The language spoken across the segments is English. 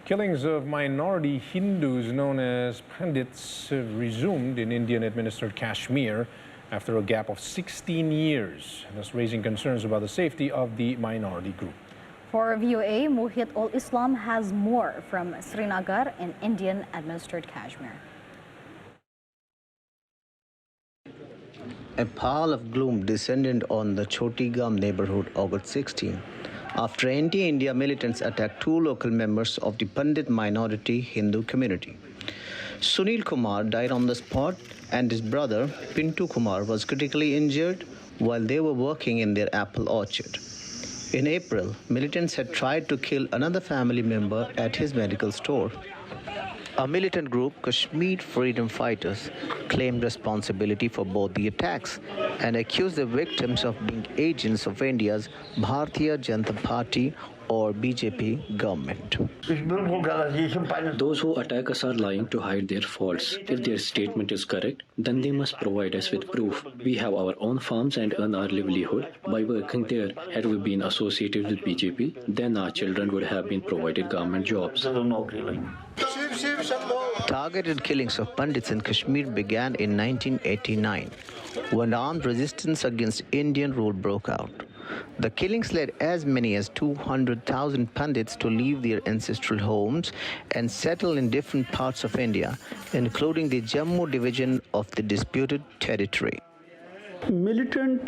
Killings of minority Hindus known as pandits have resumed in Indian-administered Kashmir after a gap of 16 years, thus raising concerns about the safety of the minority group. For VOA, Muhit Ul-Islam has more from Srinagar in Indian-administered Kashmir. A pall of gloom descended on the Chotigam neighborhood August 16 after anti-India militants attacked two local members of the Pandit minority Hindu community. Sunil Kumar died on the spot and his brother Pintu Kumar was critically injured while they were working in their apple orchard. In April, militants had tried to kill another family member at his medical store. A militant group, Kashmir Freedom Fighters, claimed responsibility for both the attacks and accused the victims of being agents of India's Bharatiya Janata Party or BJP government. Those who attack us are lying to hide their faults. If their statement is correct, then they must provide us with proof. We have our own farms and earn our livelihood by working there. Had we been associated with BJP, then our children would have been provided government jobs. Targeted killings of Pandits in Kashmir began in 1989, when armed resistance against Indian rule broke out. The killings led as many as 200,000 Pandits to leave their ancestral homes and settle in different parts of India, including the Jammu division of the disputed territory. Militants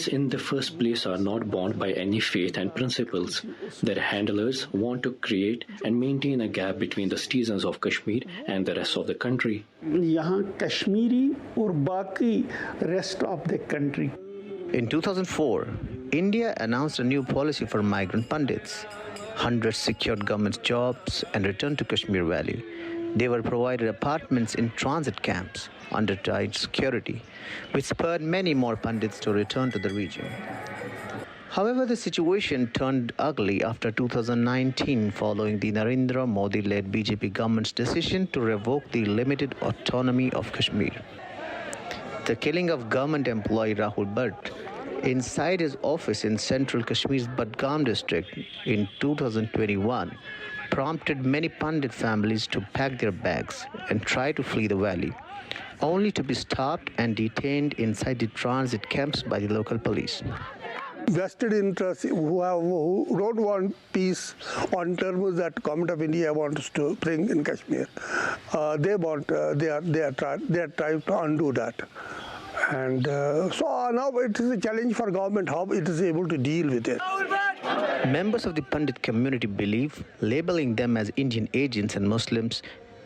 in the first place are not bound by any faith and principles. Their handlers want to create and maintain a gap between the citizens of Kashmir and the rest of the country. In 2004, India announced a new policy for migrant Pandits. Hundreds secured government jobs and returned to Kashmir Valley. They were provided apartments in transit camps under tight security, which spurred many more Pandits to return to the region. However, the situation turned ugly after 2019 following the Narendra Modi-led BJP government's decision to revoke the limited autonomy of Kashmir. The killing of government employee Rahul Bhatt inside his office in central Kashmir's Budgam district in 2021 prompted many Pandit families to pack their bags and try to flee the valley, only to be stopped and detained inside the transit camps by the local police. Vested interests who don't want peace on terms that Government of India wants to bring in Kashmir, they are trying to undo that. And so now it is a challenge for government how it is able to deal with it. Members of the Pandit community believe labeling them as Indian agents and Muslims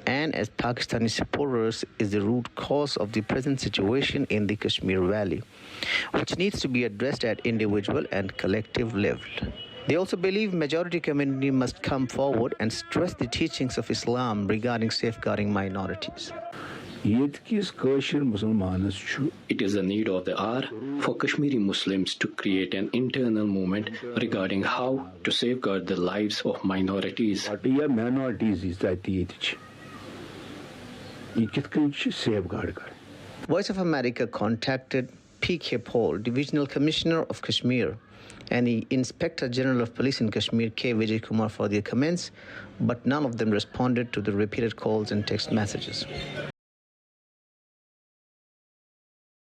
and as Pakistani supporters is the root cause of the present situation in the Kashmir Valley, which needs to be addressed at individual and collective level. They also believe majority community must come forward and stress the teachings of Islam regarding safeguarding minorities. It is the need of the hour for Kashmiri Muslims to create an internal movement regarding how to safeguard the lives of minorities. Voice of America contacted P.K. Paul, Divisional Commissioner of Kashmir, and the Inspector General of Police in Kashmir, K. Vijay Kumar, for their comments, but none of them responded to the repeated calls and text messages.